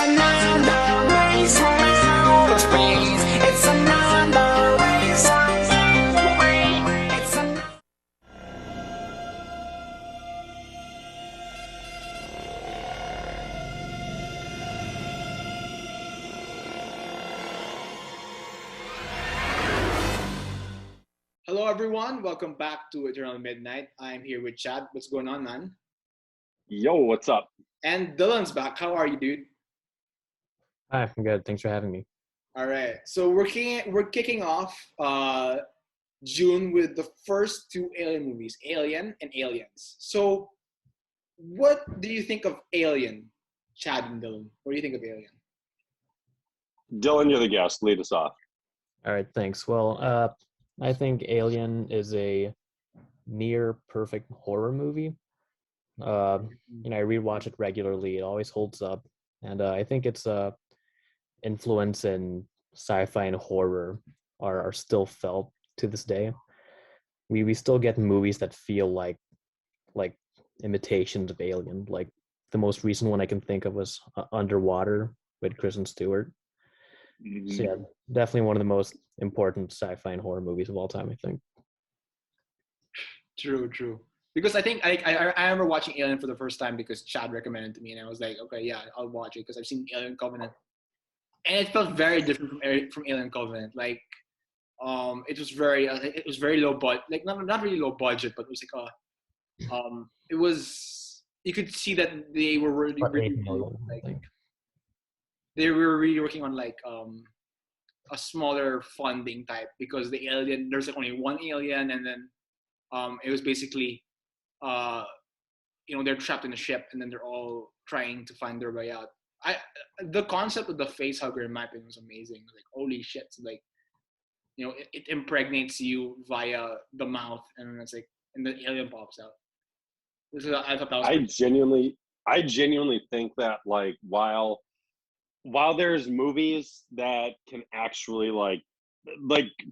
another race from outer space. It's another race away. It's another. Hello, everyone. Welcome back to Eternal Midnight. I'm here with Chad. What's going on, man? Yo, what's up? And Dylan's back. How are you, dude? Hi, I'm good. Thanks for having me. All right. So we're kicking off June with the first two Alien movies, Alien and Aliens. So, what do you think of Alien, Chad and Dylan? What do you think of Alien? Dylan, you're the guest. Lead us off. All right, thanks. Well, I think Alien is a near perfect horror movie. I rewatch it regularly. It always holds up, and I think its influence in sci-fi and horror are still felt to this day. We still get movies that feel like imitations of Alien. Like the most recent one I can think of was Underwater with Kristen Stewart. So yeah, definitely one of the most important sci-fi and horror movies of all time, I think. True. Because I think I remember watching Alien for the first time because Chad recommended it to me, and I was like, okay, yeah, I'll watch it because I've seen Alien Covenant, and it felt very different from Alien Covenant. Like, it was very low budget, like not really low budget, but it was like it was, you could see that they were really, About really 8 million, I like think. they were really working on like a smaller funding type because the alien, there's like only one alien, and then it was basically they're trapped in a ship, and then they're all trying to find their way out. The concept of the face hugger in my opinion was amazing. Like, holy shit! So, like, it impregnates you via the mouth, and then it's like, and the alien pops out. I thought that was I genuinely think that, like, while there's movies that can actually like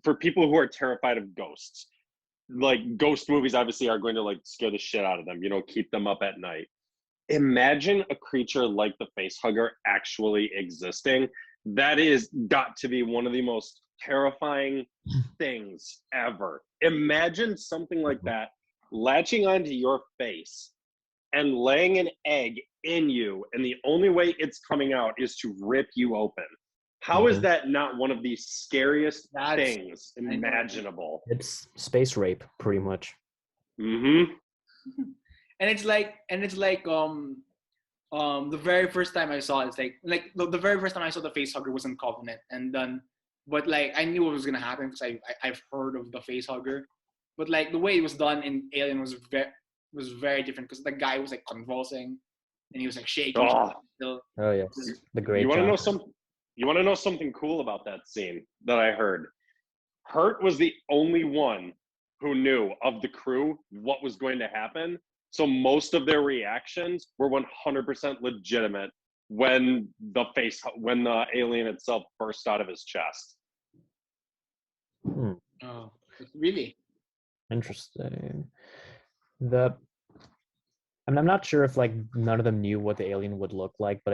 for people who are terrified of ghosts, like ghost movies obviously are going to like scare the shit out of them, keep them up at night. Imagine a creature like the face hugger actually existing. That is got to be one of the most terrifying things ever. Imagine something like that latching onto your face and laying an egg in you, and the only way it's coming out is to rip you open. How is that not one of the scariest things imaginable? It's space rape, pretty much. Mm-hmm. And it's like the very first time I saw it, it's like the very first time I saw the face hugger was in Covenant, and then but like I knew what was gonna happen because I've heard of the face hugger, but like the way it was done in Alien was very different because the guy was like convulsing and he was like shaking. Oh yeah, the great. You want to know something cool about that scene that I heard? Hurt was the only one who knew of the crew what was going to happen, so most of their reactions were 100% legitimate when the alien itself burst out of his chest. Oh, really? Interesting. I'm not sure if like none of them knew what the alien would look like, but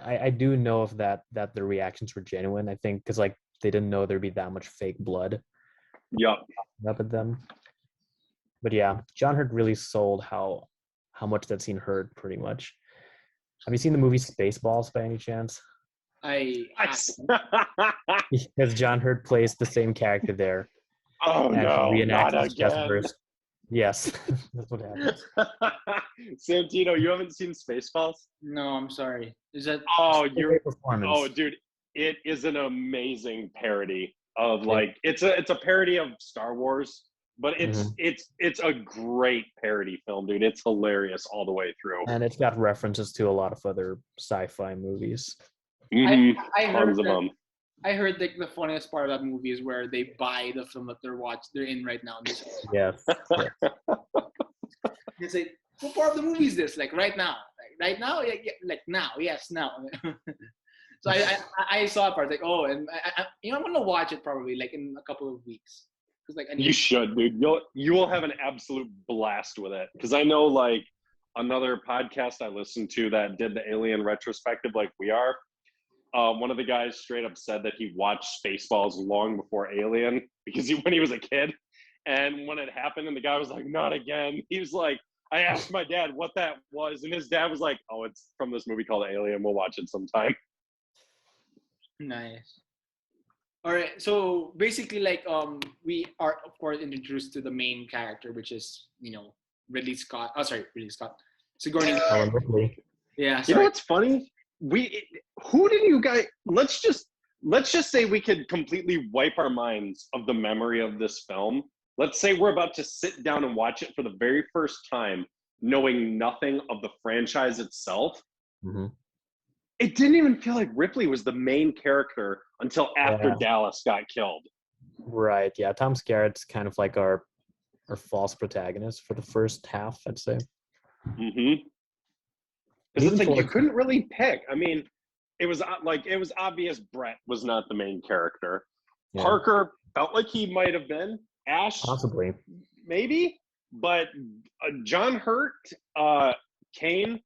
I do know of that their reactions were genuine. I think because like they didn't know there'd be that much fake blood. Yup. Up at them. But yeah, John Hurt really sold how much that scene hurt. Pretty much. Have you seen the movie Spaceballs by any chance? Because John Hurt plays the same character there. Oh no, not again. Yes, that's what happens. Santino, you haven't seen Spaceballs? No, I'm sorry. Is that? Oh, performance. Oh, dude, it is an amazing parody of like it's a parody of Star Wars, but it's a great parody film, dude. It's hilarious all the way through, and it's got references to a lot of other sci-fi movies. I heard like the funniest part of that movie is where they buy the film that they're in right now. Yes. It's like, what part of the movie is this? Like right now, yeah, like now, yes, now. So I saw a part like, oh, and I'm gonna watch it probably like in a couple of weeks. You should, dude. You will have an absolute blast with it because I know like another podcast I listened to that did the Alien retrospective, like we are. One of the guys straight up said that he watched Spaceballs long before Alien because when he was a kid, and when it happened, and the guy was like, "Not again." He was like, "I asked my dad what that was, and his dad was like, "Oh, it's from this movie called Alien. We'll watch it sometime." Nice. All right. So basically, like, we are of course introduced to the main character, which is Ridley Scott. Oh, sorry, Ridley Scott. Sigourney. Ellen Ripley. Yeah. You know Sorry. what's funny? Who did you guys? Let's just say we could completely wipe our minds of the memory of this film. Let's say we're about to sit down and watch it for the very first time, knowing nothing of the franchise itself. Mm-hmm. It didn't even feel like Ripley was the main character until after Yeah. Dallas got killed. Right. Yeah. Tom Skerritt's kind of like our false protagonist for the first half, I'd say. Mm-hmm. And Because it's even like you towards- couldn't really pick. I mean, it was obvious Brett was not the main character. Yeah. Parker felt like he might have been. Ash, Possibly. maybe, but John Hurt, Kane,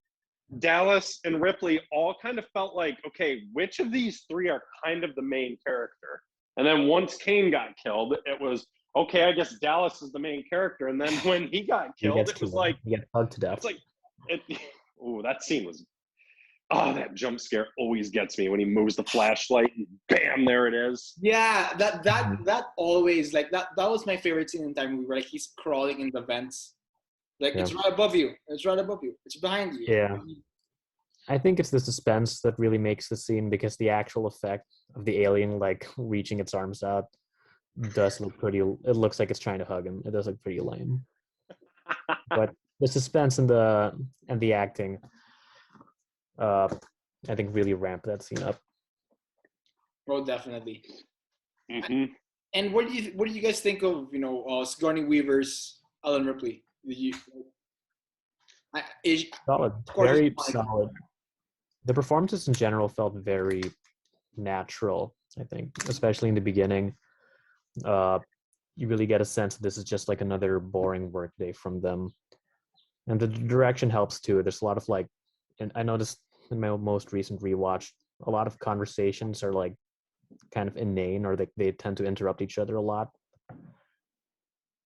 Dallas, and Ripley all kind of felt like, okay, which of these three are kind of the main character? And then once Kane got killed, it was, okay, I guess Dallas is the main character. And then when he got He killed, gets it was killed. like, He gets hugged to death. it's like, that scene was, that jump scare always gets me when he moves the flashlight and bam, there it is. Yeah, that always, like, that was my favorite scene in the movie, where like he's crawling in the vents, like it's right above you, it's behind you. Yeah. I think it's the suspense that really makes the scene, because the actual effect of the alien like reaching its arms out does look pretty. It looks like it's trying to hug him. It does look pretty lame. But the suspense and the acting, I think really ramped that scene up. Oh, definitely. Mm-hmm. And what do you guys think of Sigourney Weaver's Ellen Ripley? Solid, course very it's solid. The performances in general felt very natural, I think, especially in the beginning. You really get a sense that this is just like another boring workday from them. And the direction helps too. There's a lot of like, and I noticed in my most recent rewatch, a lot of conversations are like kind of inane, or they tend to interrupt each other a lot.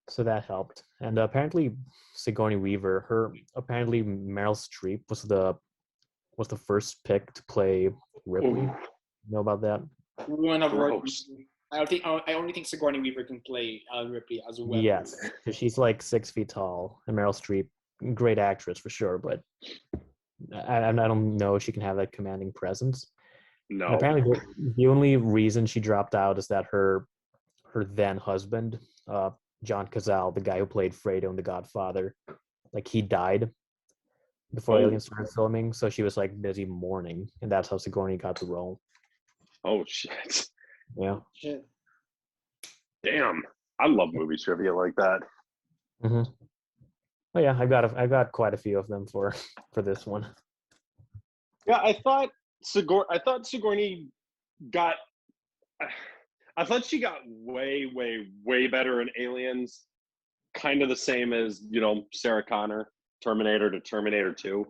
So that helped. And apparently Sigourney Weaver, apparently Meryl Streep was the first pick to play Ripley. Ooh. You know about that? One of her. Gross. I only think Sigourney Weaver can play Ellen Ripley as well. Yes, because she's like 6 feet tall, and Meryl Streep, great actress for sure, but I don't know if she can have that commanding presence. No. And apparently, the only reason she dropped out is that her then husband, John Cazale, the guy who played Fredo in The Godfather, like he died before Alien started filming, so she was like busy mourning, and that's how Sigourney got the role. Oh shit. Yeah. Shit. Damn. I love movie trivia like that. Mm-hmm. Oh yeah, I got quite a few of them for this one. Yeah, I thought Sigourney got. I thought she got way, way, way better in Aliens. Kind of the same as Sarah Connor, Terminator to Terminator 2.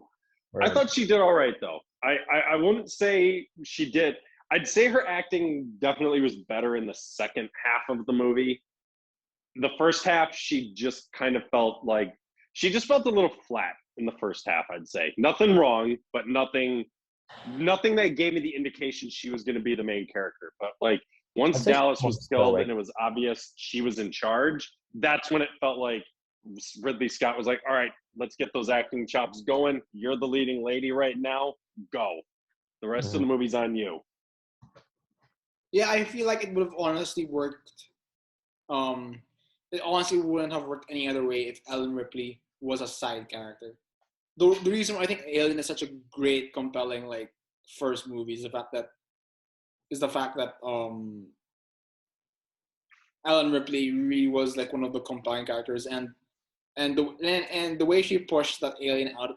Right. I thought she did all right though. I wouldn't say she did. I'd say her acting definitely was better in the second half of the movie. The first half, she just kind of felt like she just felt a little flat in the first half. I'd say nothing wrong, but nothing that gave me the indication she was going to be the main character. But like once Dallas was killed and it was obvious she was in charge, that's when it felt like Ridley Scott was like, "All right, let's get those acting chops going. You're the leading lady right now. Go. The rest of the movie's on you." Yeah, I feel like it would have honestly worked. It honestly wouldn't have worked any other way if Ellen Ripley was a side character. The reason why I think Alien is such a great, compelling like first movie is the fact that Ellen Ripley really was like one of the compelling characters, and the way she pushed that alien out of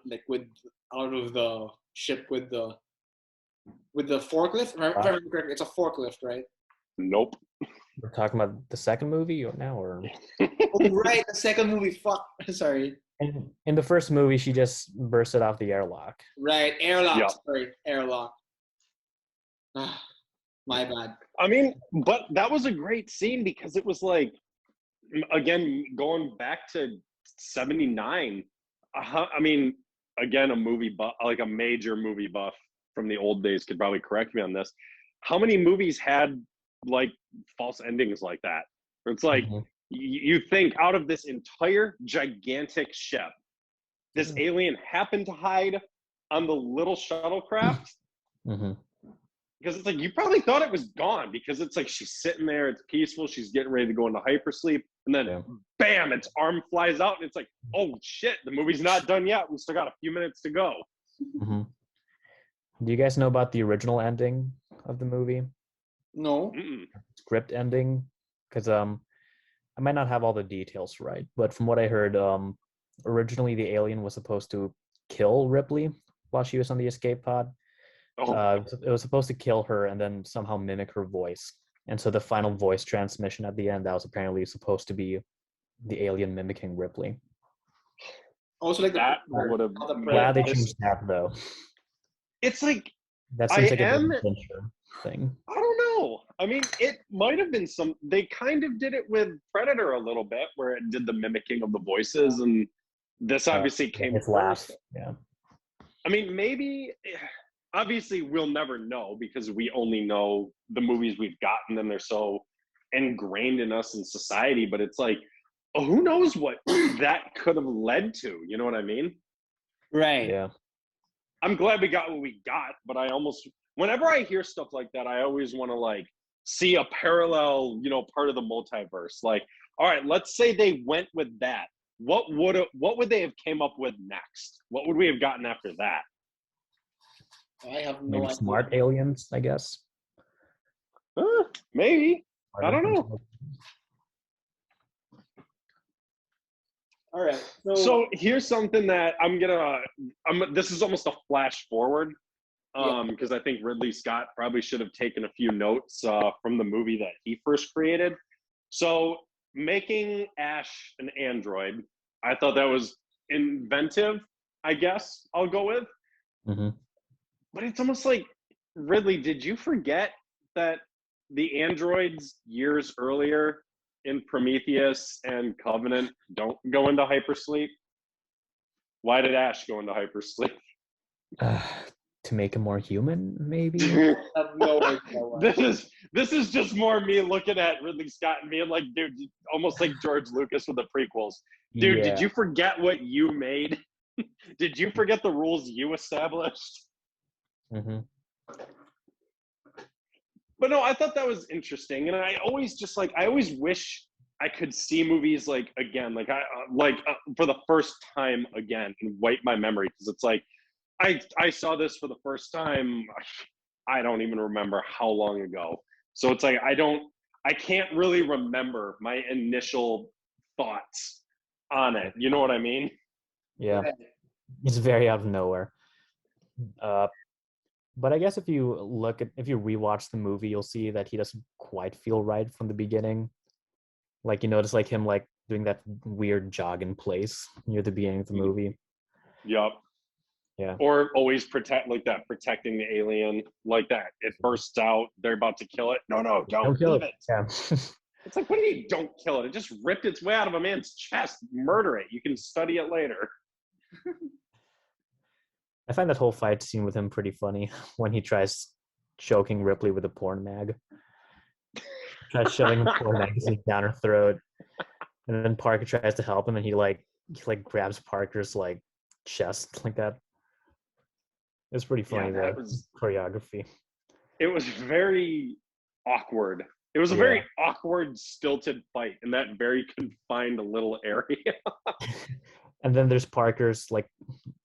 the ship with the forklift. If I remember correctly, it's a forklift, right? Nope. We're talking about the second movie now, or Oh, right, the second movie. Fuck, sorry. And in the first movie, she just bursted off the airlock. Right, airlock. Yeah. Sorry, airlock. My bad. I mean, but that was a great scene because it was like, again, going back to 79. I mean, again, a movie buff, like a major movie buff from the old days could probably correct me on this. How many movies had like false endings like that? Where it's like, Mhm. you think out of this entire gigantic ship, this alien happened to hide on the little shuttlecraft, Mhm. because it's like you probably thought it was gone, because it's like she's sitting there, it's peaceful, she's getting ready to go into hypersleep, and then Yeah. bam, its arm flies out, and it's like, oh shit, the movie's not done yet. We still got a few minutes to go. Mhm. Do you guys know about the original ending of the movie? No. Mm-mm. Script ending? Because I might not have all the details right, but from what I heard, originally the alien was supposed to kill Ripley while she was on the escape pod. Oh, It was supposed to kill her and then somehow mimic her voice. And so the final voice transmission at the end, that was apparently supposed to be the alien mimicking Ripley. Also, like that the would have how the Glad they made this. changed that though. It's like, That I seems like a am, David Fincher thing. I don't know. I mean, it might have been some. They kind of did it with Predator a little bit, where it did the mimicking of the voices, and this obviously came His first. laugh. Yeah. I mean, maybe. Obviously, we'll never know because we only know the movies we've gotten, and they're so ingrained in us in society. But it's like, oh, who knows what that could have led to? You know what I mean? right. Yeah. I'm glad we got what we got, but I almost, whenever I hear stuff like that, I always want to like see a parallel, part of the multiverse. Like, all right, let's say they went with that. What would they have came up with next? What would we have gotten after that? I have no Maybe idea. smart aliens, I guess. Maybe. I don't know. Smarter. All right. So here's something that this is almost a flash forward, because I think Ridley Scott probably should have taken a few notes from the movie that he first created. So making Ash an android, I thought that was inventive, I guess I'll go with. Mm-hmm. But it's almost like, Ridley, did you forget that the androids years earlier in Prometheus and Covenant don't go into hypersleep? Why did Ash go into hypersleep? To make him more human, maybe. I have no idea why. This is just more me looking at Ridley Scott and being like, dude, almost like George Lucas with the prequels. Dude, Yeah. did you forget what you made? Did you forget the rules you established? Mm-hmm. But no, I thought that was interesting, and I always wish I could see movies like again, for the first time again, and wipe my memory, because it's like I saw this for the first time. I don't even remember how long ago. So it's like I can't really remember my initial thoughts on it. You know what I mean? Yeah. It's very out of nowhere. But I guess if you rewatch the movie, you'll see that he doesn't quite feel right from the beginning. Like you notice like him like doing that weird jog in place near the beginning of the movie. Yup. Yeah. Or always protecting the alien like that. It bursts out, they're about to kill it. No, don't kill leave it. it. Yeah. It's like, what do you mean, don't kill it? It just ripped its way out of a man's chest. Murder it. You can study it later. I find that whole fight scene with him pretty funny when he tries choking Ripley with a porn mag. Tries shoving a porn magazine down her throat. And then Parker tries to help him and he grabs Parker's like chest like that. It's pretty funny, Yeah, the choreography. it was very awkward. It was a very awkward, stilted fight in that very confined little area. And then there's Parker's like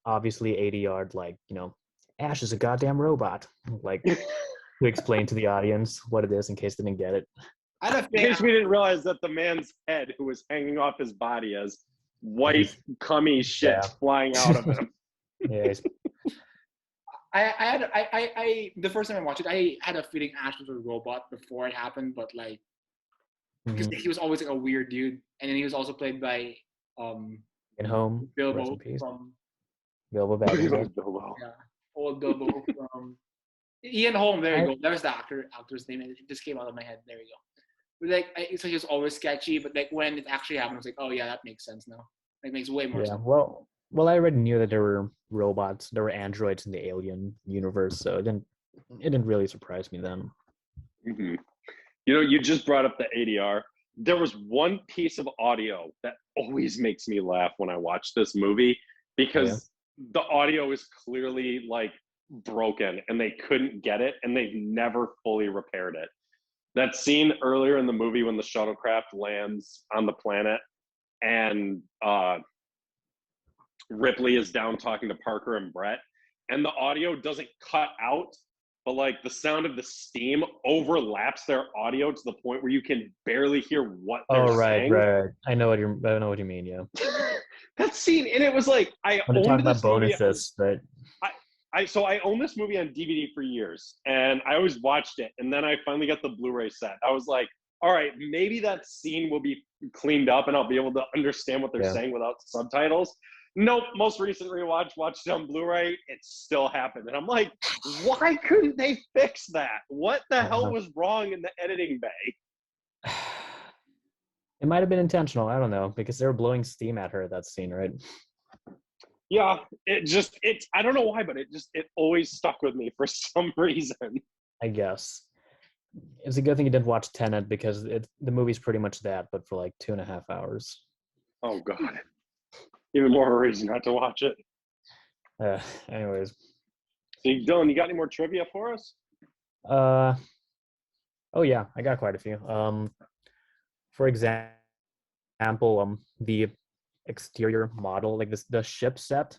obviously 80-yard Ash is a goddamn robot, like to explain to the audience what it is in case they didn't get it. I In case we didn't realize that the man's head, who was hanging off his body as white cummy shit flying out of him. Yeah, the first time I watched it, I had a feeling Ash was a robot before it happened, but like because he was always like a weird dude, and then he was also played by In home, rest Bilbo in peace. from Bilbo Baggins. Bilbo. yeah, old Bilbo from Ian Holm. There you I- go. There's the actor's name. It just came out of my head. There you go. But like, so he was always sketchy, but like when it actually happened, I was like, oh yeah, that makes sense now. It makes way more Yeah, sense. well, I already knew that there were robots, there were androids in the Alien universe, so it didn't really surprise me then. Mhm. You know, you just brought up the ADR. There was one piece of audio that always makes me laugh when I watch this movie because the audio is clearly like broken and they couldn't get it and they've never fully repaired it. That scene earlier in the movie when the shuttlecraft lands on the planet and Ripley is down talking to Parker and Brett, and the audio doesn't cut out, but like the sound of the steam overlaps their audio to the point where you can barely hear what they're Oh, right, saying. right. I know what you mean. Yeah, That scene, and it was like I when they talk owned about this movie. bonuses, right? I owned this movie on DVD for years, and I always watched it. And then I finally got the Blu-ray set. I was like, all right, maybe that scene will be cleaned up, and I'll be able to understand what they're Yeah. saying without subtitles. Nope. Most recent rewatch, watched it on Blu-ray. It still happened, and I'm like, why couldn't they fix that? What the hell was wrong in the editing bay? It might have been intentional. I don't know because they were blowing steam at her at that scene, right? Yeah, it's I don't know why, but it always stuck with me for some reason. I guess it's a good thing you didn't watch Tenet because the movie's pretty much that, but for like 2.5 hours. Oh God, even more of a reason not to watch it. Anyways, So, Dylan, you got any more trivia for us? oh yeah, I got quite a few. For example, the exterior model, like the ship set,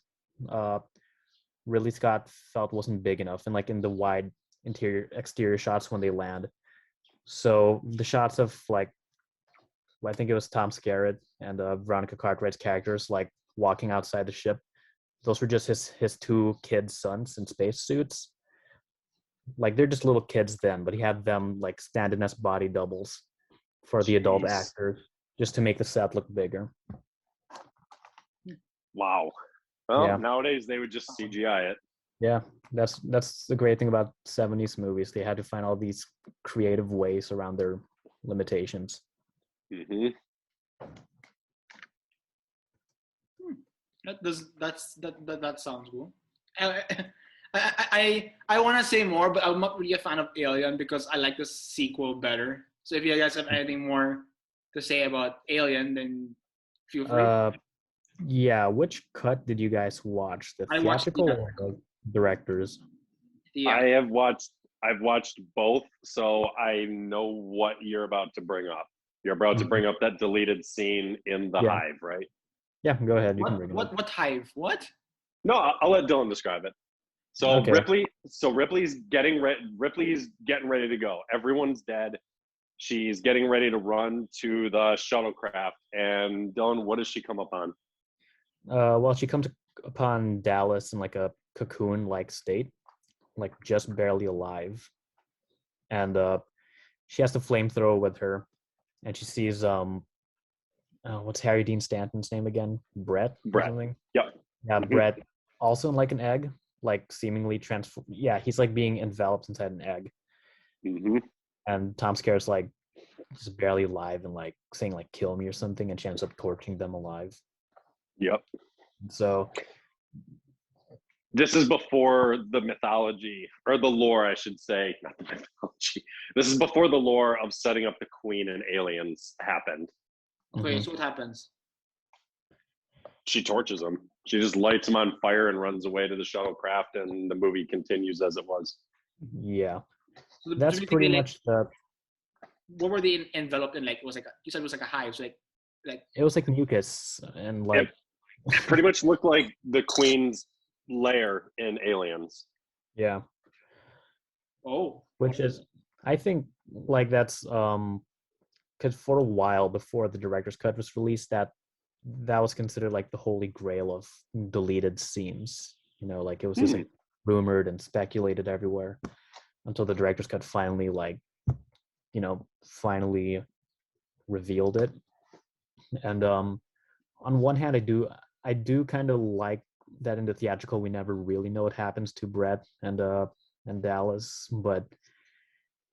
Ridley Scott felt wasn't big enough, and like in the wide exterior shots when they land. So the shots of like, I think it was Tom Skerritt and Veronica Cartwright's characters like walking outside the ship. Those were just his two kids' sons in spacesuits. Like they're just little kids then, but he had them like standing as body doubles for the adult Jeez. actors just to make the set look bigger. Wow. Well, Yeah. nowadays they would just CGI it. Yeah, that's the great thing about 70s movies. They had to find all these creative ways around their limitations. Mm-hmm. That sounds cool. I want to say more, but I'm not really a fan of Alien because I like the sequel better. So if you guys have anything more to say about Alien, then feel free. Yeah, which cut did you guys watch? The I watched the theatrical or the director's? Yeah. I've watched both, so I know what you're about to bring up. You're about to bring up that deleted scene in the Yeah. hive, right? Yeah, go ahead. You can bring it up. What hive? What? No, I'll let Dylan describe it. So Okay. Ripley's getting ready to go. Everyone's dead. She's getting ready to run to the shuttlecraft. And Dylan, what does she come upon? Well, she comes upon Dallas in like a cocoon-like state, like just barely alive, and she has the flamethrower with her, and she sees what's Harry Dean Stanton's name again? Brett. Or Brett. something? Yep. Yeah, Mhm. Brett. Also in like an egg, like seemingly transform. Yeah, he's like being enveloped inside an egg, Mm-hmm. and Tom Skerritt's like just barely alive and like saying like "kill me" or something, and she ends up torching them alive. Yep. So This is before the mythology, or the lore, I should say, not the mythology. This is before the lore of setting up the Queen and aliens happened. Okay, Mhm. so what happens? She torches him. She just lights him on fire and runs away to the shuttlecraft, and the movie continues as it was. yeah, So that's basically, pretty like, much the. what were they enveloped in? Like it was like you said it was like a hive. So like It was like mucus and like It pretty much looked like the Queen's lair in Aliens. yeah, oh. which is I think like that's because for a while before the director's cut was released, that was considered like the holy grail of deleted scenes. You know, like it was just like rumored and speculated everywhere until the director's cut finally finally revealed it. And on one hand, I do kind of like that in the theatrical we never really know what happens to Brett and Dallas, but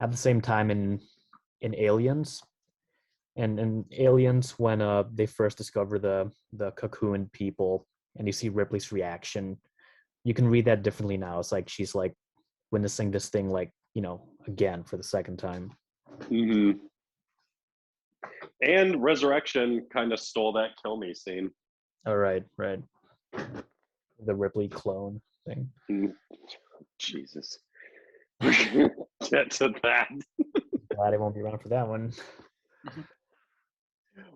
at the same time in Aliens and in Aliens when they first discover the cocoon people and you see Ripley's reaction, you can read that differently now. It's like she's like witnessing this thing like, again for the second time. Hmm. And Resurrection kind of stole that kill me scene. All right. The Ripley clone thing. Mm. Jesus. Get to that. Glad I won't be around for that one.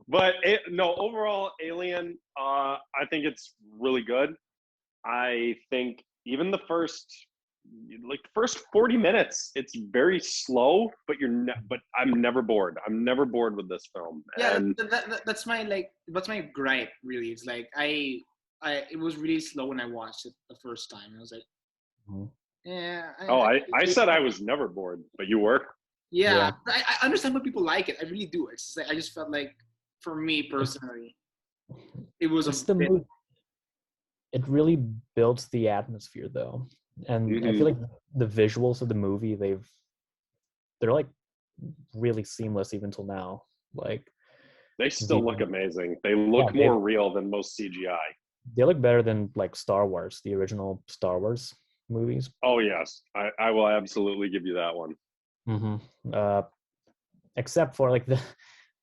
But no, overall, Alien, I think it's really good. I think even the first 40 minutes, it's very slow, but but I'm never bored. I'm never bored with this film. Yeah, And that's my gripe. Really, it's like it was really slow when I watched it the first time. I was like, Mhm. yeah. I said I was never bored, but you were. Yeah, Yeah. I understand why people like it. I really do. It's just like, I just felt like, for me personally, it was It's a the bit. movie. It really builds the atmosphere though, and I feel like the visuals of the movie they're like really seamless even till now. Like They still look amazing. They look Yeah, more real than most CGI. they look better than like Star Wars, the original Star Wars movies. Oh yes, I will absolutely give you that one. Except for like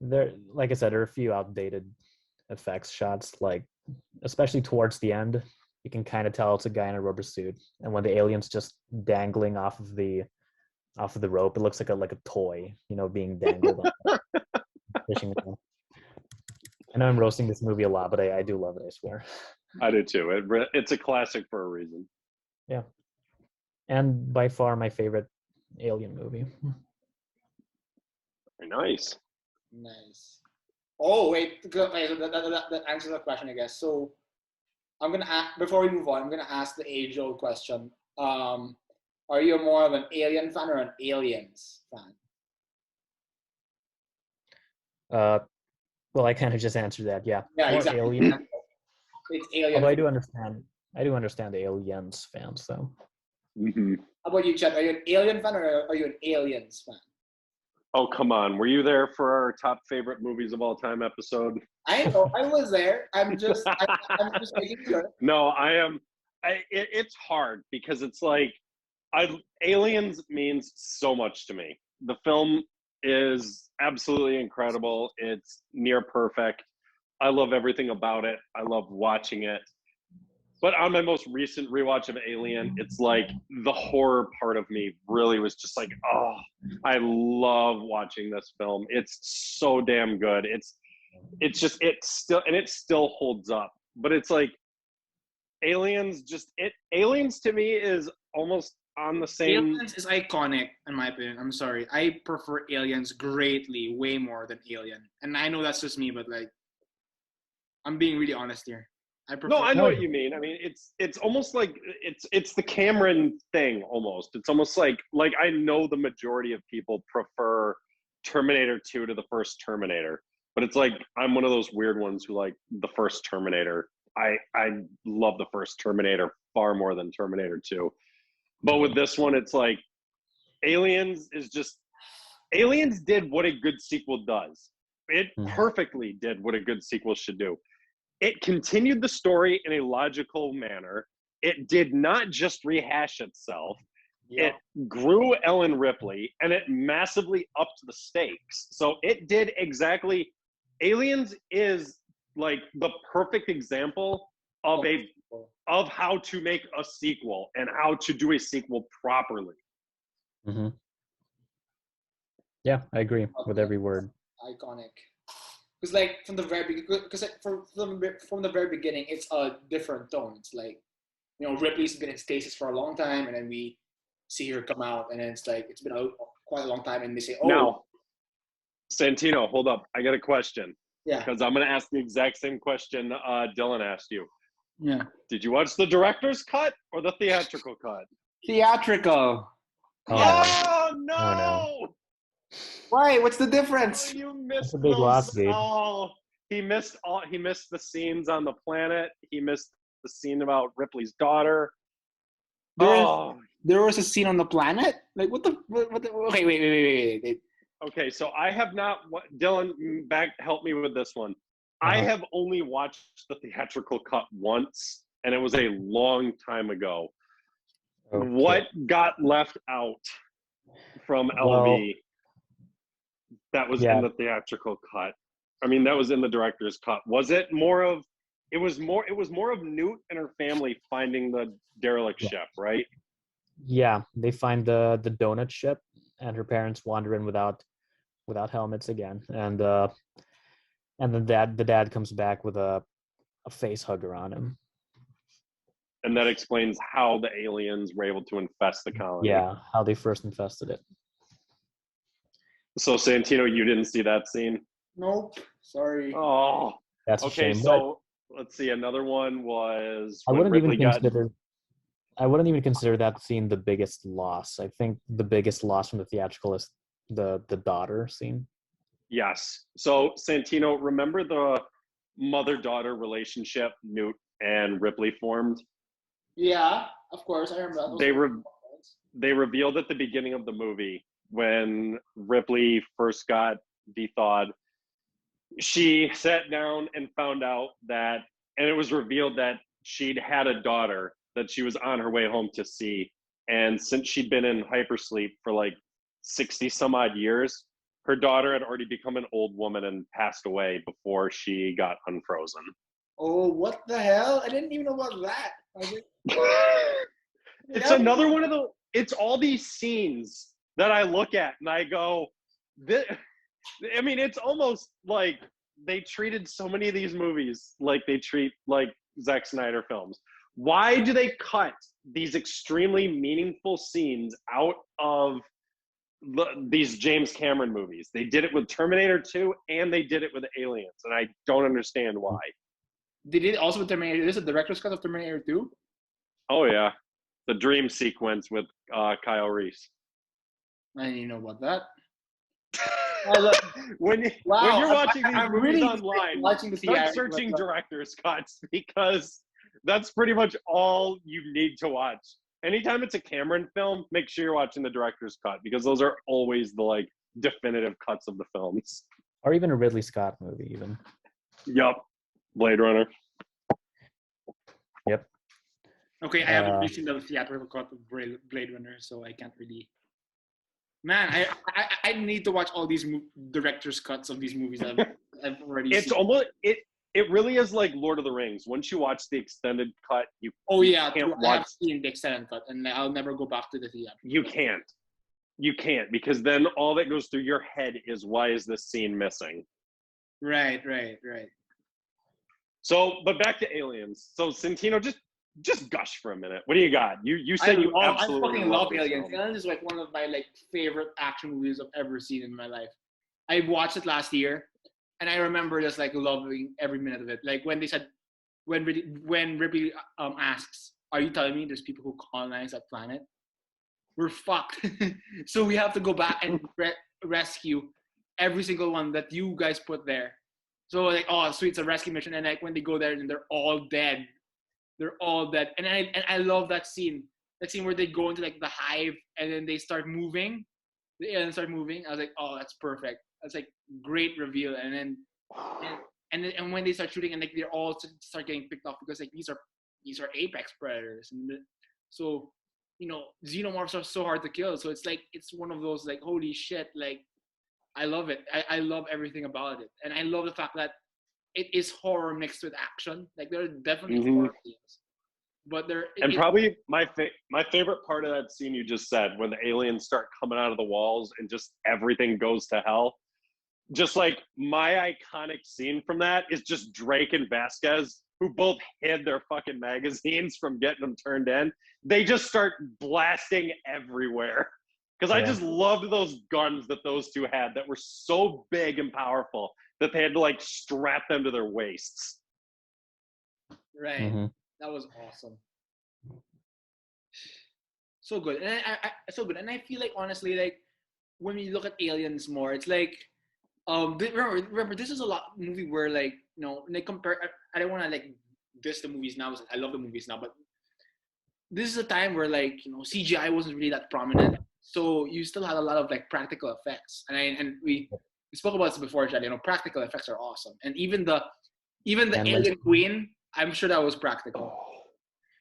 there, like I said, there are a few outdated effects shots, like especially towards the end. You can kind of tell it's a guy in a rubber suit, and when the alien's just dangling off of the rope, it looks like a toy, being dangled. Fishing. I know I'm roasting this movie a lot, but I do love it, I swear. I do too. It's a classic for a reason. Yeah, and by far my favorite Alien movie. Very nice. Nice. Oh wait, okay, so that answers the question, I guess. So I'm gonna ask, before we move on, I'm gonna ask the age-old question. Are you more of an Alien fan or an Aliens fan? Well, I kind of just answered that. Yeah, Yeah, more exactly. Alien. It's Alien. Although I do understand the Aliens fans though. Mm-hmm. How about you, Chet? Are you an Alien fan or are you an Aliens fan? Oh, come on. Were you there for our top favorite movies of all time episode? I know, I was there. I'm just making sure. No, I am. It's hard because it's like, Aliens means so much to me. The film is absolutely incredible. It's near perfect. I love everything about it. I love watching it. But on my most recent rewatch of Alien, it's like the horror part of me really was just like, oh, I love watching this film. It's so damn good. It still holds up. But it's like Aliens to me is almost on the same. Aliens is iconic in my opinion. I'm sorry. I prefer Aliens greatly, way more than Alien. And I know that's just me, but like, I'm being really honest here. No, I know what you mean. I mean, it's almost like it's the Cameron thing almost. It's almost like I know the majority of people prefer Terminator 2 to the first Terminator, but it's like I'm one of those weird ones who like the first Terminator. I love the first Terminator far more than Terminator 2. But with this one, it's like Aliens did what a good sequel does. It perfectly did what a good sequel should do. It continued the story in a logical manner. It did not just rehash itself. Yeah. It grew Ellen Ripley, and it massively upped the stakes. So it did exactly. Aliens is like the perfect example of how to make a sequel and how to do a sequel properly. Mm-hmm. Yeah, I agree with every word. Iconic. Because like from the very beginning, it's a different tone. It's like, Ripley's been in stasis for a long time, and then we see her come out, and then it's like it's been quite a long time, and they say, "Oh." Now, Santino, hold up! I got a question. Yeah. Because I'm going to ask the exact same question Dylan asked you. Yeah. Did you watch the director's cut or the theatrical cut? Theatrical. Oh no! Oh, no. Why? What's the difference? Oh, you missed That's a big loss, dude. Oh, he missed the scenes on the planet. He missed the scene about Ripley's daughter. There was a scene on the planet. Like what the? Okay, wait. Okay, so I have not. Dylan, help me with this one. I have only watched the theatrical cut once, and it was a long time ago. Okay. What got left out from LB that was in the theatrical cut? I mean, that was in the director's cut. Was it more of? It was more of Newt and her family finding the derelict ship, right? Yeah, they find the donut ship, and her parents wander in without helmets again, and the dad comes back with a face hugger on him. And that explains how the aliens were able to infest the colony. Yeah, how they first infested it. So Santino, you didn't see that scene? Nope. Sorry. Oh, that's okay. A shame. So let's see. Another one was I wouldn't even consider that scene the biggest loss. I think the biggest loss from the theatrical is the daughter scene. Yes. So Santino, remember the mother-daughter relationship Newt and Ripley formed? Yeah, of course. I remember. They revealed at the beginning of the movie when Ripley first got de-thawed, she sat down and found out that, and it was revealed that she'd had a daughter that she was on her way home to see. And since she'd been in hypersleep for like 60 some odd years, her daughter had already become an old woman and passed away before she got unfrozen. Oh, what the hell? I didn't even know about that. It's another one of it's all these scenes that I look at and I go, I mean, it's almost like they treated so many of these movies like they treat like Zack Snyder films. Why do they cut these extremely meaningful scenes out of these James Cameron movies? They did it with Terminator 2 and they did it with Aliens, and I don't understand why. They did it also with Terminator. This is the director's cut of Terminator 2? Oh, yeah. The dream sequence with Kyle Reese. I didn't even know about that. When you're watching these movies really online, start searching director's cuts, because that's pretty much all you need to watch. Anytime it's a Cameron film, make sure you're watching the director's cut, because those are always the like definitive cuts of the films. Or even a Ridley Scott movie, even. Yup. Blade Runner. Yep. Okay, I haven't seen the theatrical cut of Blade Runner, so I can't really. Man, I need to watch all these director's cuts of these movies I've already seen. It's almost it really is like Lord of the Rings. Once you watch the extended cut, you can't watch. I have seen the extended cut, and I'll never go back to the theater. You can't, because then all that goes through your head is, why is this scene missing? Right. So, but back to Aliens. So Santino, just gush for a minute. What do you got? You said you absolutely I fucking love Aliens. Film. Aliens is like one of my like favorite action movies I've ever seen in my life. I watched it last year, and I remember just like loving every minute of it. Like when they said, when Ripley asks, "Are you telling me there's people who colonize that planet? We're fucked. So we have to go back and rescue every single one that you guys put there." So like, oh, sweet, it's a rescue mission, and like when they go there and they're all dead. They're all dead, and I love that scene. That scene where they go into like the hive and then they start moving. The aliens start moving. I was like, oh, that's perfect. That's like great reveal. And then and when they start shooting and like they're all start getting picked off, because like these are apex predators, and so xenomorphs are so hard to kill. So it's like it's one of those like, holy shit, like I love it. I love everything about it, and I love the fact that it is horror mixed with action. Like there are definitely horror scenes, but probably my favorite part of that scene you just said, when the aliens start coming out of the walls and just everything goes to hell. Just like my iconic scene from that is just Drake and Vasquez, who both hid their fucking magazines from getting them turned in. They just start blasting everywhere. Because I just loved those guns that those two had that were so big and powerful that they had to like strap them to their waists. Right. Mm-hmm. That was awesome. So good. And so good. And I feel like honestly, like when we look at Aliens more, it's like Remember, this is a movie where like they compare. I don't want to like diss the movies now. I love the movies now, but this is a time where like CGI wasn't really that prominent, so you still had a lot of like practical effects. And we spoke about this before, Chad. Practical effects are awesome, and even the And alien queen, I'm sure that was practical.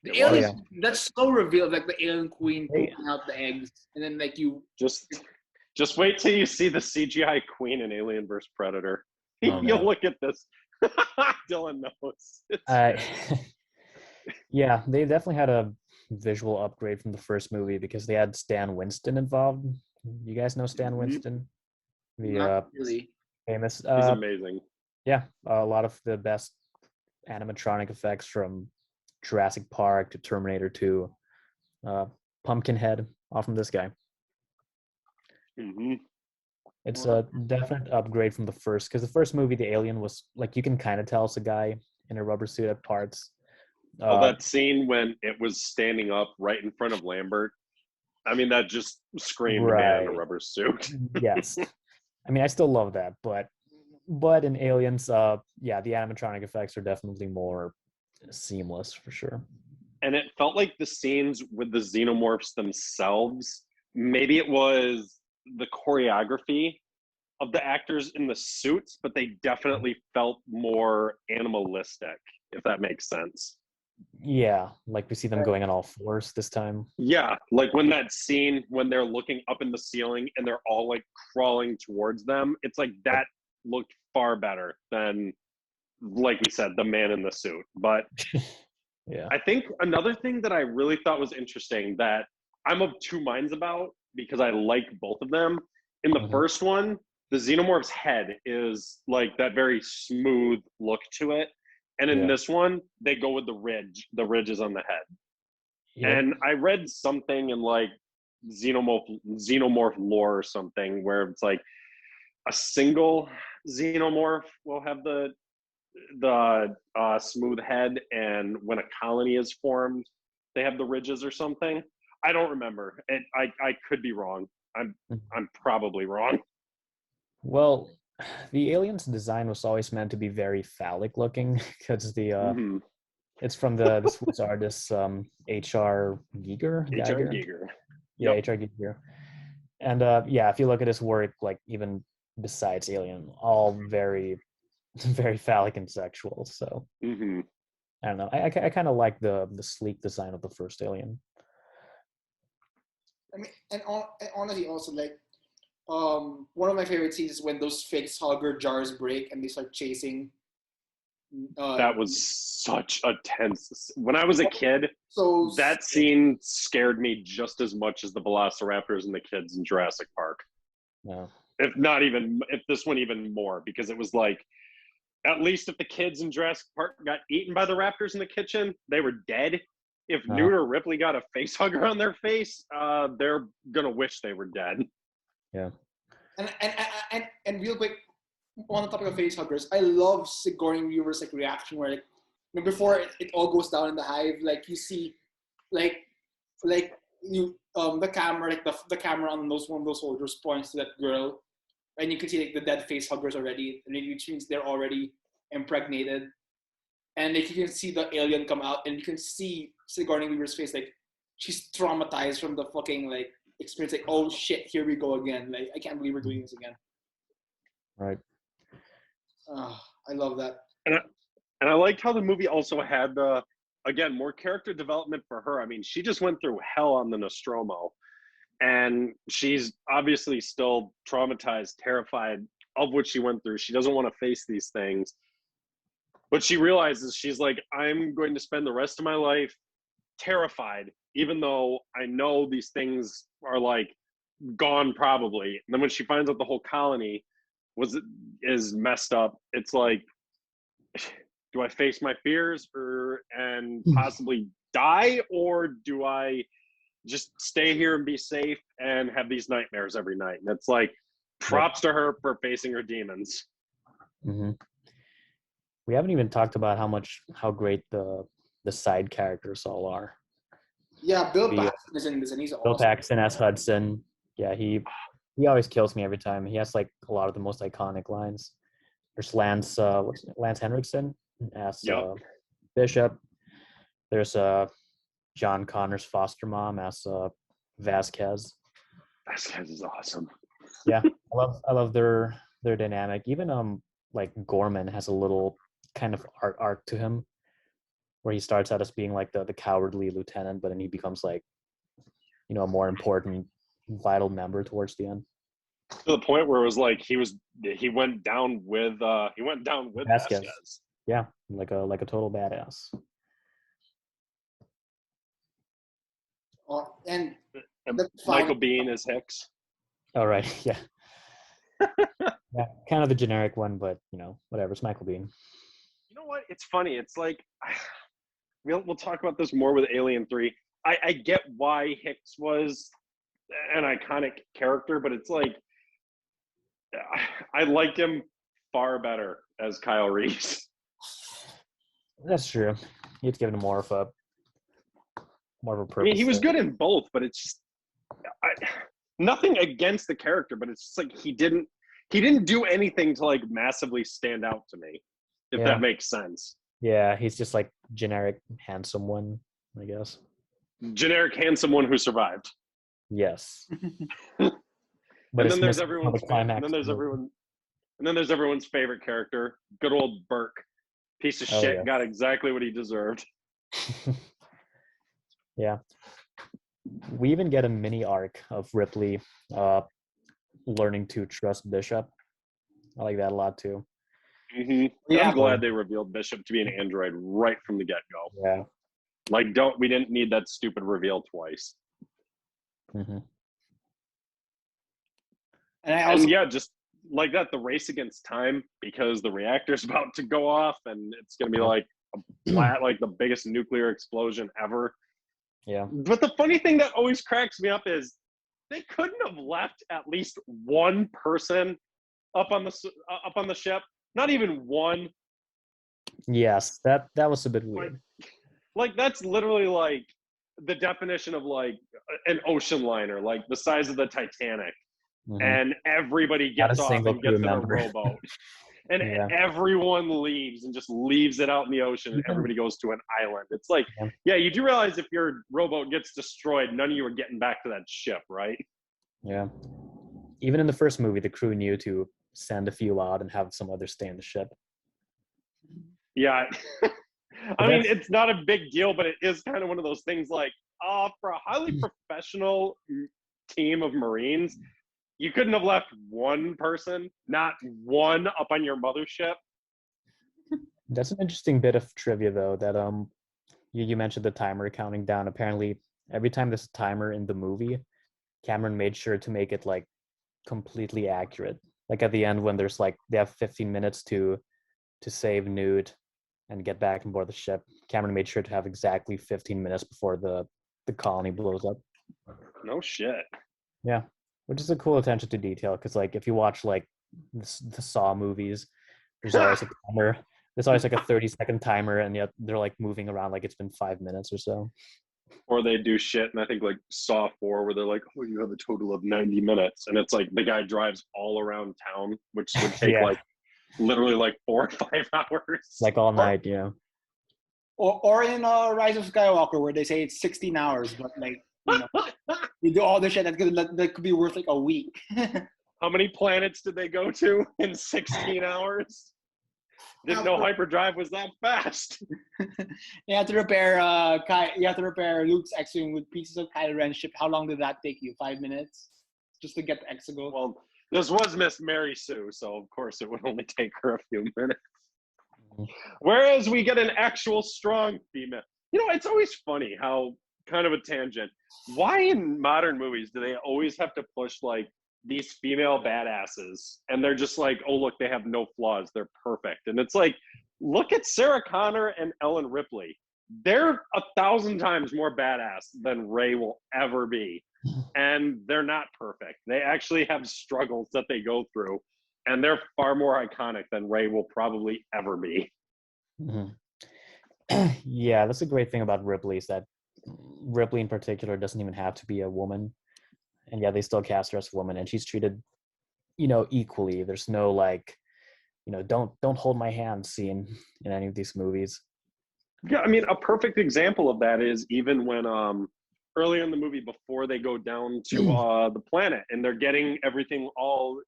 The It was. alien, that's so revealed, like the alien queen Hey. pooping out the eggs, and then like you. Just wait till you see the CGI queen in Alien vs Predator. Oh, You'll no. look at this. Dylan knows. Yeah, they definitely had a visual upgrade from the first movie because they had Stan Winston involved. You guys know Stan Mhm. Winston? The Not really. famous. He's amazing. Yeah, a lot of the best animatronic effects from Jurassic Park to Terminator 2. Pumpkinhead, all from this guy. Hmm. It's a definite upgrade from the first, because the first movie, the alien was like you can kind of tell it's a guy in a rubber suit at parts. That scene when it was standing up right in front of Lambert. I mean, that just screamed man in a Right. rubber suit. Yes. I mean, I still love that, but in Aliens, yeah, the animatronic effects are definitely more seamless for sure. And it felt like the scenes with the xenomorphs themselves, maybe it was the choreography of the actors in the suits, but they definitely felt more animalistic, if that makes sense. Yeah, like we see them going on all fours this time. Yeah, like when that scene when they're looking up in the ceiling and they're all like crawling towards them, it's like that looked far better than, like we said, the man in the suit. But Yeah. I think another thing that I really thought was interesting that I'm of two minds about, because I like both of them. In the Mhm. first one, the xenomorph's head is like that very smooth look to it. And in Yeah. this one, they go with the ridges on the head. Yep. And I read something in like xenomorph lore or something where it's like a single xenomorph will have the smooth head, and when a colony is formed, they have the ridges or something. I don't remember. I could be wrong. I'm probably wrong. Well, the alien's design was always meant to be very phallic looking because Mm-hmm. it's from the Swiss artist H.R. H.R. Geiger. Giger. Yeah, Yep. H.R. Geiger. And yeah, if you look at his work, like even besides Alien, all very, very phallic and sexual. So Mm-hmm. I don't know. I kind of like the sleek design of the first Alien. I mean, and honestly, also like, one of my favorite scenes is when those face hugger jars break and they start chasing. That was such a tense. When I was a kid, So that scene scared me just as much as the Velociraptors and the kids in Jurassic Park. No. If this one even more, because it was like, at least if the kids in Jurassic Park got eaten by the raptors in the kitchen, they were dead. If Newt or Ripley got a face hugger on their face, they're gonna wish they were dead. Yeah. And real quick, on the topic of face huggers, I love Sigourney Weaver's like reaction where like before it all goes down in the hive, like you see like you the camera, like the camera on one of those soldiers points to that girl, and you can see like the dead face huggers already, and which means they're already impregnated. And like you can see the alien come out, and you can see Sigourney Weaver's face, like she's traumatized from the fucking like experience. Like, oh shit, here we go again. Like I can't believe we're doing this again. Right. I love that. And I liked how the movie also had again, more character development for her. I mean, she just went through hell on the Nostromo, and she's obviously still traumatized, terrified of what she went through. She doesn't want to face these things, but she realizes, she's like, I'm going to spend the rest of my life terrified, even though I know these things are like gone probably. And then when she finds out the whole colony is messed up, it's like, do I face my fears and possibly die, or do I just stay here and be safe and have these nightmares every night? And it's like, props to her for facing her demons. Mm-hmm. We haven't even talked about how great the side characters all are. Yeah, Bill Paxton is in this, and he's Bill awesome. Paxton as Hudson. Yeah, he always kills me every time. He has like a lot of the most iconic lines. There's Lance Henriksen as Yep. Bishop. There's John Connor's foster mom as Vasquez. Vasquez is awesome. Yeah, I love their dynamic. Even like Gorman has a little kind of arc to him, where he starts out as being like the cowardly lieutenant, but then he becomes like, you know, a more important, vital member towards the end. To the point where it was like he went down with Vasquez. Vasquez. Yeah, like a total badass. And And that's Michael fine. Biehn is Hicks. All right, yeah. Yeah, kind of the generic one, but you know, whatever. It's Michael Biehn. You know what? It's funny. It's like we'll talk about this more with Alien 3. I get why Hicks was an iconic character, but it's like I liked him far better as Kyle Reese. That's true. You have to give him more of a purpose. I mean, he was good in both, but it's just nothing against the character, but it's just like he didn't do anything to like massively stand out to me, if that makes sense. Yeah, he's just like generic handsome one, I guess. Generic handsome one who survived. Yes. But and then there's everyone's favorite character, good old Burke. Piece of shit, got exactly what he deserved. Yeah. We even get a mini arc of Ripley learning to trust Bishop. I like that a lot too. Mm-hmm. Yeah. I'm glad they revealed Bishop to be an android right from the get-go. Yeah. Like, we didn't need that stupid reveal twice. Mm-hmm. And yeah, just like that, the race against time, because the reactor's about to go off and it's going to be like like the biggest nuclear explosion ever. Yeah. But the funny thing that always cracks me up is they couldn't have left at least one person up on the ship. Not even one. Yes, that was a bit weird. Like that's literally like the definition of like an ocean liner, like the size of the Titanic. Mm-hmm. And everybody gets off and gets in a rowboat. And everyone leaves and just leaves it out in the ocean and everybody goes to an island. It's like, yeah, you do realize if your rowboat gets destroyed, none of you are getting back to that ship, right? Yeah. Even in the first movie, the crew knew to send a few out and have some others stay in the ship. Yeah. I mean, it's not a big deal, but it is kind of one of those things like, for a highly professional team of Marines, you couldn't have left one person, not one, up on your mothership. That's an interesting bit of trivia, though, that you mentioned the timer counting down. Apparently, every time there's a timer in the movie, Cameron made sure to make it like completely accurate. Like at the end, when there's like they have 15 minutes to save Newt and get back on board the ship, Cameron made sure to have exactly 15 minutes before the colony blows up. No shit. Yeah. Which is a cool attention to detail, because like if you watch like the Saw movies, there's always a timer. There's always like a 30-second timer, and yet they're like moving around like it's been 5 minutes or so. Or they do shit, and I think like Saw 4, where they're like, "Oh, you have a total of 90 minutes," and it's like the guy drives all around town, which would take like literally like 4 or 5 hours, like all night, yeah. Or in Rise of Skywalker, where they say it's 16 hours, but like. You know, you do all the shit that could be worth like a week. How many planets did they go to in 16 hours? Didn't know hyperdrive was that fast. You have to repair Luke's X-wing with pieces of Kylo Ren's ship. How long did that take you? 5 minutes, just to get the Exegol? Well, this was Miss Mary Sue, so of course it would only take her a few minutes. Whereas we get an actual strong female. You know, it's always funny how, kind of a tangent, why in modern movies do they always have to push like these female badasses and they're just like, oh look, they have no flaws, they're perfect? And it's like, look at Sarah Connor and Ellen Ripley. They're 1,000 times more badass than Rey will ever be, and they're not perfect. They actually have struggles that they go through, and they're far more iconic than Rey will probably ever be. Mm-hmm. Yeah, that's a great thing about Ripley, is that Ripley in particular doesn't even have to be a woman. and yeah, they still cast her as a woman, and she's treated, equally. There's no like, don't hold my hand scene in any of these movies. Yeah, I mean, a perfect example of that is even when early in the movie before they go down to the planet and they're getting everything all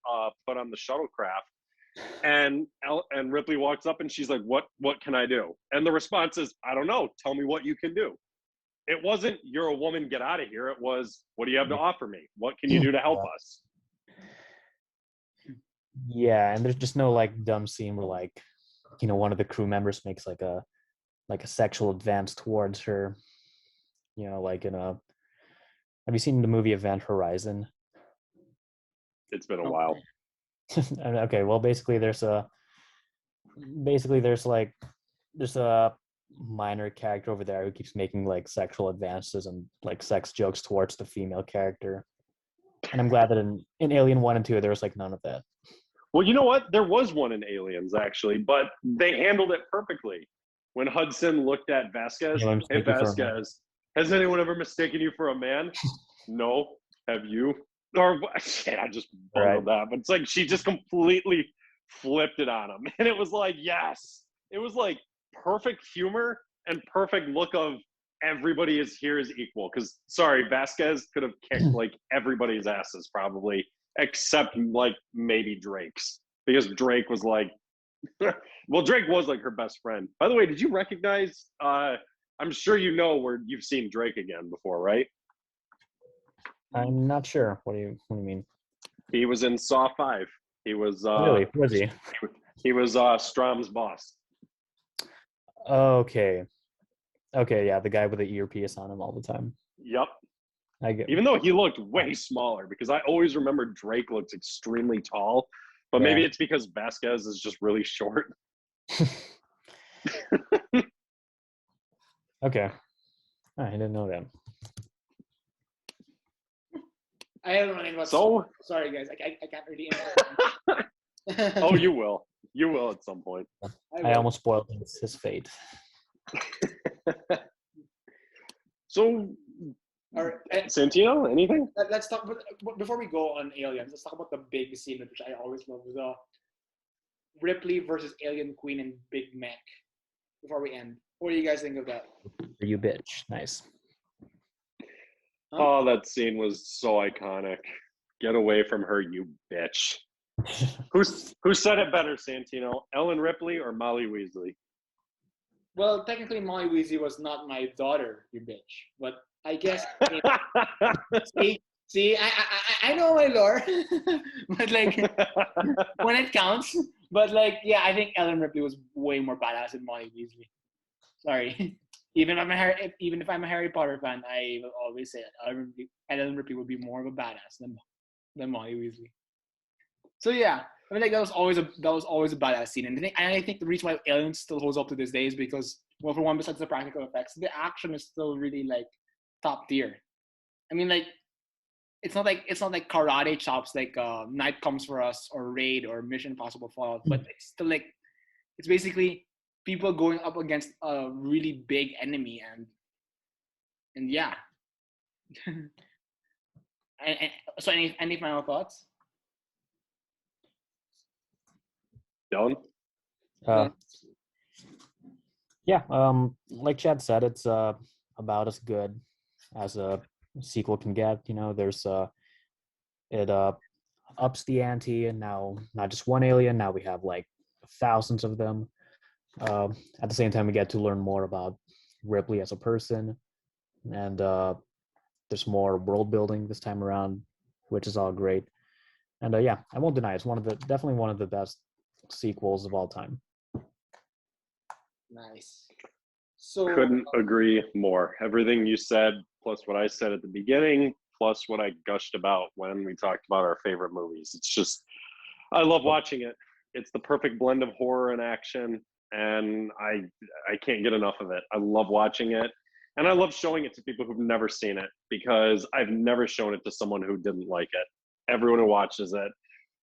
put on the shuttlecraft, and Ripley walks up and she's like, "What can I do?" And the response is, "I don't know. Tell me what you can do." It wasn't, "You're a woman, get out of here." It was, "What do you have to offer me? What can you do to help us?" Yeah, and there's just no like dumb scene where like, one of the crew members makes like a sexual advance towards her. Like in a. Have you seen the movie Event Horizon? It's been a while. Okay, well, basically there's a minor character over there who keeps making like sexual advances and like sex jokes towards the female character. And I'm glad that in Alien 1 and 2 there was like none of that. Well, you know what? There was one in Aliens, actually, but they handled it perfectly. When Hudson looked at Vasquez, "Hey, Vasquez, has anyone ever mistaken you for a man?" "No. Have you?" Or, shit, I just bungled that. But it's like she just completely flipped it on him. And it was like, yes. It was like perfect humor and perfect look of everybody is here is equal. Because, sorry, Vasquez could have kicked like everybody's asses probably, except like maybe Drake's, because Drake was like, well, Drake was like her best friend. By the way, did you recognize? I'm sure you know where you've seen Drake again before, right? I'm not sure. What do you mean? He was in Saw 5. He was really? Was he? He was Strom's boss. Okay, yeah, the guy with the earpiece on him all the time. Yep. I get. Even though he looked way smaller, because I always remember Drake looks extremely tall, but maybe it's because Vasquez is just really short. Okay. I didn't know that. I don't know anything about. So sorry, guys. I can't really. Oh, you will. You will at some point. I almost spoiled his fate. So, all right, Santino, anything? let's talk. Before we go on Aliens, let's talk about the big scene, which I always love, the Ripley versus Alien Queen and Big Mac. Before we end, what do you guys think of that? You bitch. Nice. Oh, that scene was so iconic. Get away from her, you bitch. Who said it better, Santino? Ellen Ripley or Molly Weasley? Well, technically, Molly Weasley was not my daughter, you bitch. But I guess. See, I know my lore, but like when it counts. But like, yeah, I think Ellen Ripley was way more badass than Molly Weasley. Sorry. Even if I'm a Harry Potter fan, I will always say that Ellen Ripley would be more of a badass than Molly Weasley. So yeah, I mean, like that was always a badass scene, and I think the reason why Alien still holds up to this day is because, well, for one, besides the practical effects, the action is still really like top tier. I mean, like it's not like karate chops like Night Comes for Us or Raid or Mission Impossible Fallout, but it's still like it's basically people going up against a really big enemy, and yeah. and so any final thoughts? Dylan? Yeah, like Chad said, it's about as good as a sequel can get. There's it ups the ante, and now not just one alien, now we have like thousands of them. At the same time, we get to learn more about Ripley as a person, and there's more world building this time around, which is all great. And yeah, I won't deny it's definitely one of the best sequels of all time. Nice. So couldn't agree more. Everything you said, plus what I said at the beginning, plus what I gushed about when we talked about our favorite movies. It's just, I love watching it. It's the perfect blend of horror and action, and I can't get enough of it. I love watching it, and I love showing it to people who've never seen it, because I've never shown it to someone who didn't like it. Everyone who watches it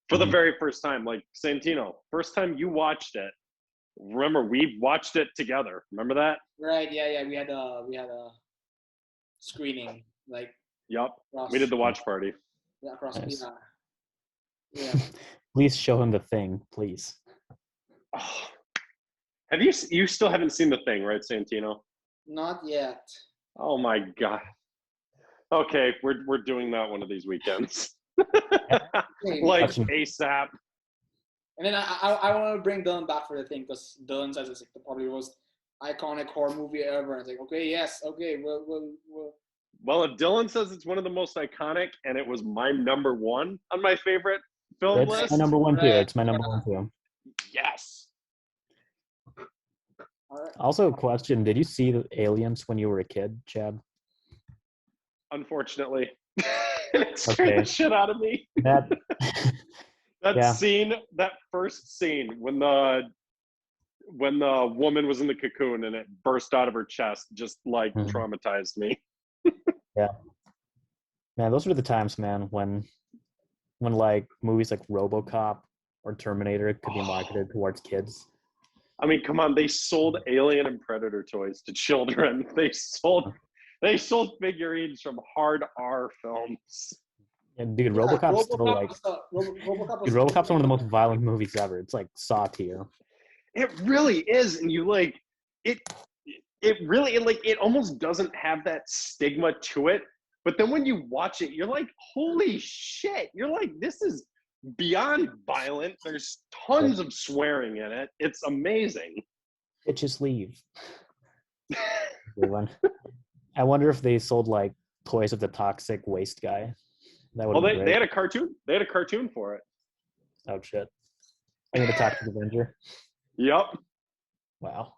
for the very first time, like Santino, first time you watched it, remember we watched it together. Remember that? Right. Yeah. We had a screening. Like. Yep. We did the watch party. Yeah, across. Nice. Yeah. Please show him The Thing, please. Oh. Have you still haven't seen The Thing, right, Santino? Not yet. Oh my god. Okay, we're doing that one of these weekends. Maybe. Like Watching- ASAP. And then I want to bring Dylan back for the thing because Dylan says it's like probably the most iconic horror movie ever. And it's like, okay, yes, okay, we'll. Well, if Dylan says it's one of the most iconic, and it was my number one on my favorite film It's list, my number one too. Right. It's my number one too. yes. All right. Also, a question: did you see the Aliens when you were a kid, Chad? Unfortunately, it scared Okay. the shit out of me. That Yeah. Scene, that first scene when the woman was in the cocoon and it burst out of her chest, just like Mhm. traumatized me. man, those were the times, man, when like movies like RoboCop or Terminator could be marketed towards kids. I mean, come on, they sold Alien and Predator toys to children. They sold figurines from hard R films. And dude, RoboCop's still like, RoboCop was dude, RoboCop's one of the most violent movies ever. It's like Saw tier. It really is, and you like it. It really it almost doesn't have that stigma to it. But then when you watch it, you're like, holy shit! You're like, this is beyond violent. There's tons of swearing in it. It's amazing. Bitches leave. Good one. I wonder if they sold like toys of the toxic waste guy. That would Well, be they great. had a cartoon. They had a cartoon for it. Oh shit. I mean the Toxic Avenger. Yep. Wow.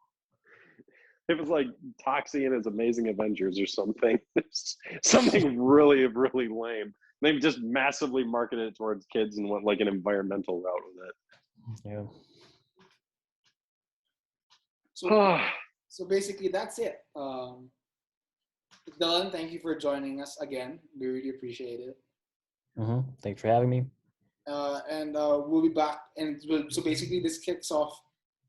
It was like Toxie and his Amazing Avengers or something. Something really, really lame. They just massively marketed it towards kids and went like an environmental route with it. Yeah. So basically, that's it. Dylan, thank you for joining us again. We really appreciate it. Thanks for having me. And we'll be back. And so basically, this kicks off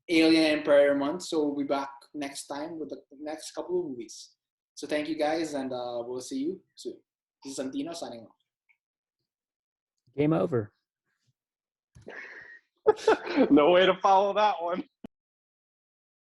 Alien Empire Month. So we'll be back next time with the next couple of movies. So thank you guys, and we'll see you soon. This is Santino signing off. Game over. No way to follow that one.